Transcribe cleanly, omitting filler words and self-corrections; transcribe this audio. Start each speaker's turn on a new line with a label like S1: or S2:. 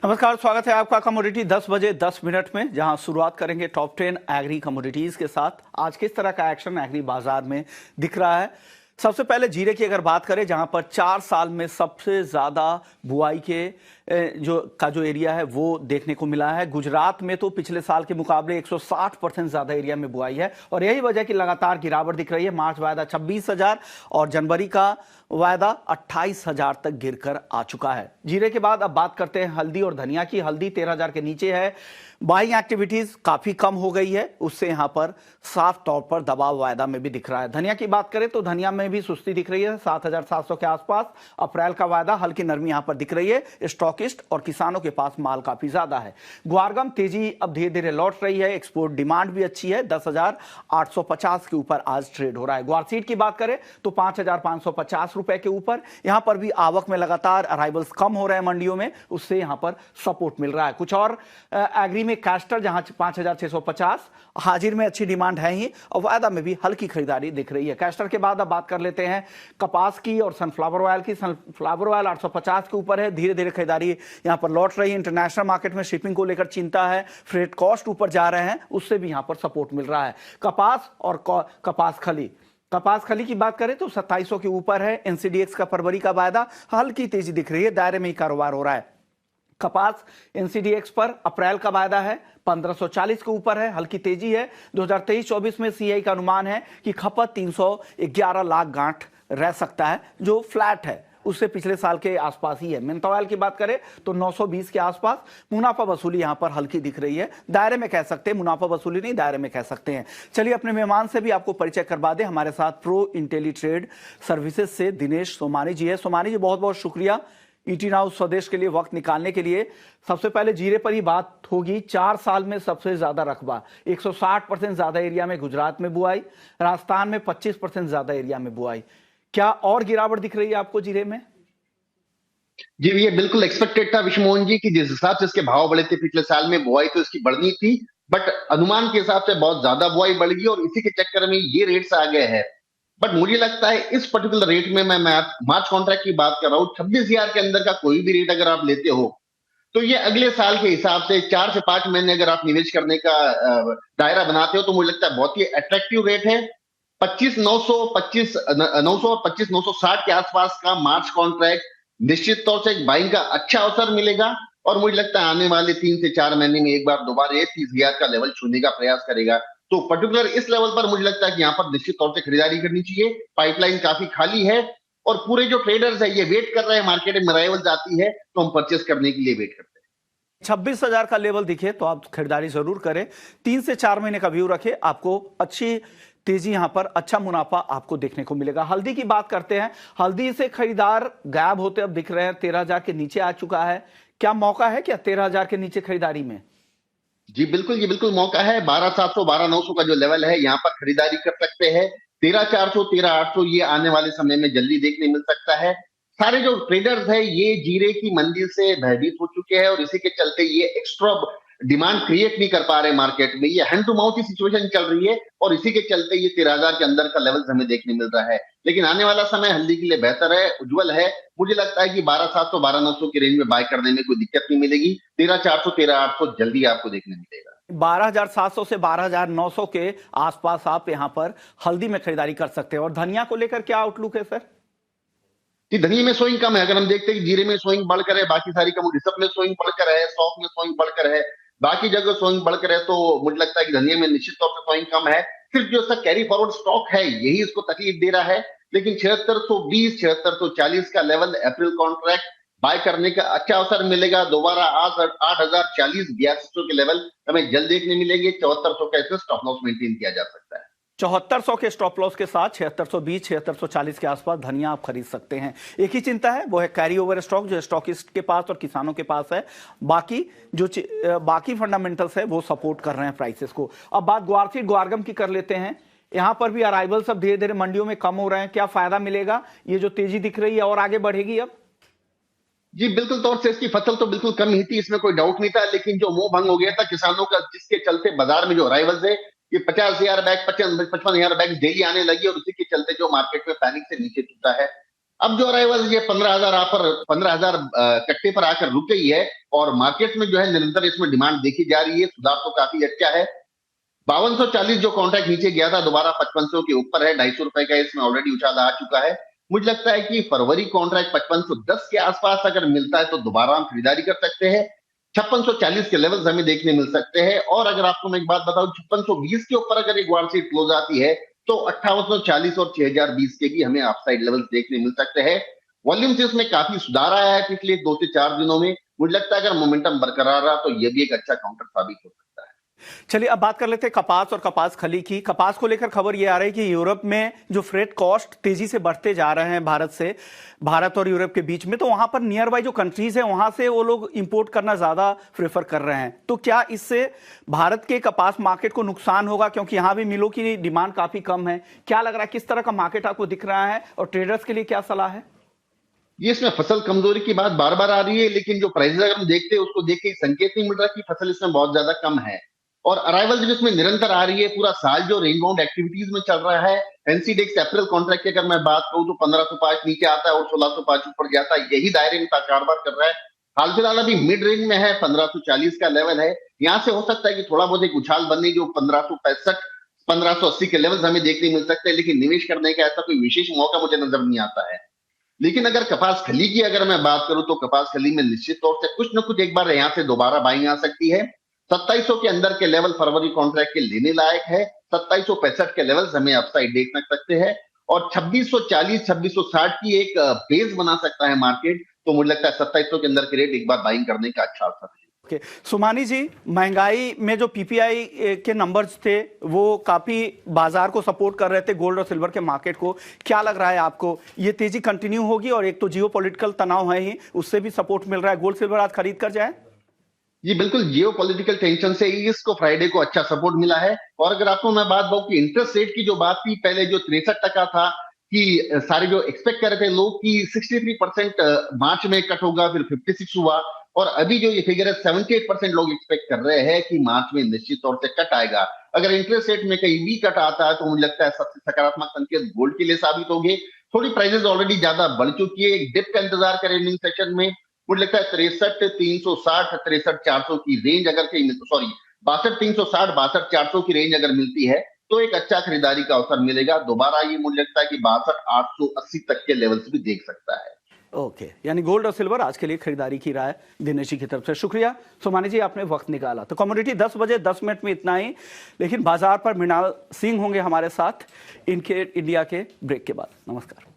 S1: नमस्कार, स्वागत है आपका कमोडिटी 10 बजे 10 मिनट में, जहां शुरुआत करेंगे टॉप 10 एग्री कमोडिटीज के साथ। आज किस तरह का एक्शन एग्री बाजार में दिख रहा है। सबसे पहले जीरे की अगर बात करें, जहां पर 4 साल में सबसे ज्यादा बुआई के जो एरिया है वो देखने को मिला है। गुजरात में तो पिछले साल के मुकाबले 160% ज्यादा एरिया में बुआई है और यही वजह की लगातार गिरावट दिख रही है। मार्च वायदा 26,000 और जनवरी का वायदा 28,000 तक गिरकर आ चुका है। जीरे के बाद अब बात करते हैं हल्दी और धनिया की। हल्दी 13,000 के नीचे है। बाइंग एक्टिविटीज काफी कम हो गई है, उससे यहां पर साफ तौर पर दबाव वायदा में भी दिख रहा है। धनिया की बात करें तो धनिया में भी सुस्ती दिख रही है, 7,700 के आसपास अप्रैल का वायदा। हल्की नरमी यहां पर दिख रही है। स्टॉकिस्ट और किसानों के पास माल काफी ज्यादा है। ग्वारगम तेजी अब धीरे धीरे लौट रही है। एक्सपोर्ट डिमांड भी अच्छी है, 10,850 के ऊपर आज ट्रेड हो रहा है। ग्वारसीड की बात करें तो 5,550 रुपए के ऊपर। यहां पर भी आवक में लगातार अराइवल्स कम हो रहे हैं मंडियों में, उससे यहां पर सपोर्ट मिल रहा है। कुछ और एग्री में कैस्टर जहां 5,650, हाजिर में अच्छी डिमांड है ही और वायदा में भी हल्की खरीदारी दिख रही है। कैस्टर के बाद अब बात कर लेते हैं कपास की और सनफ्लावर ऑयल की। सनफ्लावर ऑयल 850 के ऊपर है। धीरे धीरे खरीदारी यहां पर लौट रही है। इंटरनेशनल मार्केट में शिपिंग को लेकर चिंता है, फ्रेट कॉस्ट ऊपर जा रहे हैं, उससे भी यहां पर सपोर्ट मिल रहा है। कपास और कपास खली की बात करें तो 2700 के ऊपर है। एनसीडीएक्स का फरवरी का वायदा, हल्की तेजी दिख रही है, दायरे में ही कारोबार हो रहा है। कपास एनसीडीएक्स पर अप्रैल का वायदा है 1540 के ऊपर है, हल्की तेजी है। 2023-24 में सीआई का अनुमान है कि खपत 311 लाख गांठ रह सकता है, जो फ्लैट है, उससे पिछले साल के आसपास ही है। मेन्था ऑयल की बात करें तो 920 के आसपास। मुनाफा वसूली यहां पर हल्की दिख रही है, दायरे में कह सकते हैं, मुनाफा वसूली नहीं, दायरे में कह सकते हैं। चलिए अपने मेहमान से भी आपको परिचय करवा दें। हमारे साथ प्रो इंटेलीट्रेड सर्विसेज से दिनेश सोमानी जी है। सोमानी जी, बहुत बहुत शुक्रिया ईटी नाउ स्वदेश के लिए वक्त निकालने के लिए। सबसे पहले जीरे पर ही बात होगी। 4 साल में सबसे ज्यादा रकबा, 160% ज्यादा एरिया में गुजरात में बुआई, राजस्थान में 25% ज्यादा एरिया में बुआई। क्या और गिरावट दिख रही है आपको जीरे में?
S2: जी, ये बिल्कुल एक्सपेक्टेड था विश्वमोहन जी, कि जिस हिसाब से इसके भाव बढ़े थे पिछले साल में, बुआई तो इसकी बढ़नी थी, बट अनुमान के हिसाब से बहुत ज्यादा बुआई बढ़ गई और इसी के चक्कर में ये रेट्स आ गए हैं। बट मुझे लगता है इस पर्टिकुलर रेट में, मैं मार्च कॉन्ट्रैक्ट की बात कर रहा हूँ, 26,000 के अंदर का कोई भी रेट अगर आप लेते हो तो ये अगले साल के हिसाब से 4 से 5 महीने अगर आप निवेश करने का दायरा बनाते हो तो मुझे लगता है बहुत ही अट्रैक्टिव रेट है। 25,900 और 25,960 के आसपास का मार्च कॉन्ट्रैक्ट निश्चित तौर से एक बाइंग का अच्छा अवसर मिलेगा और मुझे लगता है आने वाले 3 से 4 महीने में एक बार दोबारा ये 30,000 का लेवल छूने का प्रयास करेगा। तो पर्टिकुलर इस लेवल पर मुझे लगता है कि यहाँ पर निश्चित तौर से खरीदारी करनी चाहिए। पाइपलाइन काफी खाली है और पूरे जो ट्रेडर्स है ये वेट कर रहे हैं, मार्केट में अराइवल्स आती है तो हम परचेस करने के लिए वेट करते हैं।
S1: 26,000 का लेवल दिखे तो आप खरीदारी जरूर करें। 3 से 4 महीने का व्यू रखें, आपको अच्छी तेजी यहां पर, अच्छा मुनाफा आपको देखने को मिलेगा। हल्दी की बात करते हैं। हल्दी से खरीदार गायब होते अब दिख रहे हैं, 13,000 के नीचे आ चुका है। क्या मौका है क्या 13,000 के नीचे खरीदारी में?
S2: जी बिल्कुल, ये बिल्कुल मौका है। 12,700 12,900 का जो लेवल है यहाँ पर खरीदारी कर सकते हैं। 13,400 13,800 ये आने वाले समय में जल्दी देखने मिल सकता है। सारे जो ट्रेडर्स है ये जीरे की मंदी से भयभीत हो चुके हैं और इसी के चलते ये एक्स्ट्रा डिमांड क्रिएट नहीं कर पा रहे मार्केट में। ये हैंड टू माउथ की सिचुएशन चल रही है और इसी के चलते ये 13,000 के अंदर का लेवल हमें देखने मिल रहा है। लेकिन आने वाला समय हल्दी के लिए बेहतर है, उज्जवल है। मुझे लगता है कि 12,700 12,900 की रेंज में बाय करने में कोई दिक्कत नहीं मिलेगी। 13,400 13,800 जल्दी आपको देखने मिलेगा।
S1: 12,700 से 12,900 के आसपास आप यहां पर हल्दी में खरीदारी कर सकते हैं। और धनिया को लेकर क्या आउटलुक है सर?
S2: जी, धनिया में सोइंग कम है। अगर हम देखते हैं कि जीरे में सोइंग बढ़कर है, बाकी सारी कमोडिटी सब में सोइंग बढ़कर है, सौंफ में सोइंग बढ़कर है, बाकी जगह सोइंग बढ़कर है, तो मुझे लगता है कि धनिया में निश्चित तौर से सोइंग कम है। सिर्फ जो इसका कैरी फॉरवर्ड स्टॉक है यही इसको तकलीफ दे रहा है। लेकिन 7620 7640 का लेवल अप्रैल कॉन्ट्रैक्ट बाय करने का अच्छा अवसर मिलेगा। दोबारा 8,040 8200 के लेवल हमें जल्द देखने मिलेंगे। 7400 का इसमें स्टॉप लॉस मेंटेन किया जा सकता है।
S1: 7400 के स्टॉप लॉस के साथ 7620 7640 के आसपास धनिया आप खरीद सकते हैं। एक ही चिंता है, वो है कैरी ओवर स्टॉक, जो स्टॉकिस्ट के पास और किसानों के पास है। बाकी फंडामेंटल्स है वो सपोर्ट कर रहे हैं प्राइसेस को। अब बात ग्वारसीड ग्वारगम की कर लेते हैं। यहां पर भी अराइवल सब धीरे धीरे मंडियों में कम हो रहे हैं। क्या फायदा मिलेगा? ये जो तेजी दिख रही है और आगे बढ़ेगी अब?
S2: जी बिल्कुल तौर से इसकी फसल तो बिल्कुल कम ही थी, इसमें कोई डाउट नहीं था। लेकिन जो मोह भंग हो गया था किसानों का, जिसके चलते बाजार में जो अराइवल्स है ये 50,000 बैग 55,000 बैग डेली आने लगी और उसी के चलते जो मार्केट में पैनिक से नीचे टूटा है। अब जो अराइवल ये 15,000 कट्टे पर आकर रुक गई है और मार्केट में जो है निरंतर इसमें डिमांड देखी जा रही है। सुधार तो काफी अच्छा है। 5240 जो कॉन्ट्रैक्ट नीचे गया था दोबारा 5500 के ऊपर है। ₹250 का इसमें ऑलरेडी उछाल आ चुका है। मुझे लगता है कि फरवरी कॉन्ट्रैक्ट 5510 के आसपास अगर मिलता है तो दोबारा हम खरीदारी कर सकते हैं। 5640 के लेवल्स हमें देखने मिल सकते हैं। और अगर आपको मैं एक बात बताऊं, 5620 के ऊपर अगर एक वार्षिक क्लोज आती है तो 5840 और 6020 के भी हमें अपसाइड लेवल्स देखने मिल सकते हैं। वॉल्यूम्स इसमें काफी सुधार आया है पिछले 2 से 4 दिनों में। मुझे लगता है अगर मोमेंटम बरकरार रहा तो यह भी एक अच्छा काउंटर साबित हो सकता है।
S1: चलिए अब बात कर लेते हैं कपास और कपास खली की। कपास को लेकर खबर यह आ रही है कि यूरोप में जो फ्रेट कॉस्ट तेजी से बढ़ते जा रहे हैं भारत और यूरोप के बीच में, तो वहां पर नियर बाई जो कंट्रीज है वहां से वो लोग इंपोर्ट करना ज्यादा प्रेफर कर रहे हैं। तो क्या इससे भारत के कपास मार्केट को नुकसान होगा, क्योंकि यहां भी मिलों की डिमांड काफी कम है? क्या लग रहा है, किस तरह का मार्केट आपको दिख रहा है और ट्रेडर्स के लिए क्या सलाह है?
S2: ये इसमें फसल कमजोरी की बात बार बार आ रही है, लेकिन जो प्राइसेस अगर हम देखते हैं उसको देख के संकेत नहीं मिल रहा कि फसल इसमें बहुत ज्यादा कम है। और अराइवल जब इसमें निरंतर आ रही है, पूरा साल जो रेन बाउंड एक्टिविटीज में चल रहा है, एनसीडेक्स अप्रैल कॉन्ट्रैक्ट की अगर मैं बात करूं तो 1505 नीचे आता है और 1605 ऊपर जाता है। यही दायरे में कारोबार कर रहा है। हाल फिलहाल अभी मिड रेंज में है, 1540 का लेवल है। यहाँ से हो सकता है कि थोड़ा बहुत एक उछाल बनने जो 1565 1580 के लेवल हमें देखने मिल सकते हैं, लेकिन निवेश करने का ऐसा कोई विशेष मौका मुझे नजर नहीं आता है। लेकिन अगर कपास खली की अगर मैं बात करूं तो कपास खली में निश्चित तौर से कुछ न कुछ एक बार यहाँ से दोबारा बाइंग आ सकती है। 2700 के अंदर के लेवल फरवरी कॉन्ट्रैक्ट के लेने लायक है। 2765 के लेवल हमें अपसाइड देख सकते हैं और 2640 2660 की एक बेस बना सकता है मार्केट। तो मुझे लगता है 2700 के अंदर के रेट एक बार बाइंग करने का अच्छा अवसर है।
S1: ओके, सोमानी जी, महंगाई में जो पीपीआई के नंबर्स थे वो काफी बाजार को सपोर्ट कर रहे थे, गोल्ड और सिल्वर के मार्केट को। क्या लग रहा है आपको, ये तेजी कंटिन्यू होगी? और एक तो जियो पॉलिटिकल तनाव है ही, उससे भी सपोर्ट मिल रहा है, गोल्ड सिल्वर आज खरीद कर जाए?
S2: जी बिल्कुल, जियो पॉलिटिकल टेंशन से ही इसको फ्राइडे को अच्छा सपोर्ट मिला है। और अगर आपको मैं बात बताऊं कि इंटरेस्ट रेट की जो बात थी पहले, जो 63% था कि सारे जो एक्सपेक्ट कर रहे थे लोग कि 63% मार्च में कट होगा, फिर 56 हुआ और अभी जो ये फिगर है 78% लोग एक्सपेक्ट कर रहे हैं कि मार्च में निश्चित तौर से कट आएगा। अगर इंटरेस्ट रेट में कहीं भी कट आता है तो मुझे लगता है सबसे सकारात्मक संकेत गोल्ड के लिए साबित होंगे। थोड़ी प्राइसेस ऑलरेडी ज्यादा बढ़ चुकी है, एक डिप का इंतजार करें इर्निंग सेशन में। मुझे लगता है 63,360 63,400 की रेंज अगर कहीं, सॉरी 62,360 62,400 की रेंज अगर मिलती है तो एक अच्छा खरीदारी का अवसर मिलेगा। दोबारा ये मुझे लगता है कि 62,880 तक के लेवल्स भी देख सकता है।
S1: ओके, यानी गोल्ड और सिल्वर आज के लिए खरीदारी की राय दिनेश जी की तरफ से। शुक्रिया सोमानी जी, आपने वक्त निकाला। तो कमोडिटी 10 बजे 10 मिनट में इतना ही, लेकिन बाजार पर मृणाल सिंह होंगे हमारे साथ इनके इंडिया के ब्रेक के बाद। नमस्कार।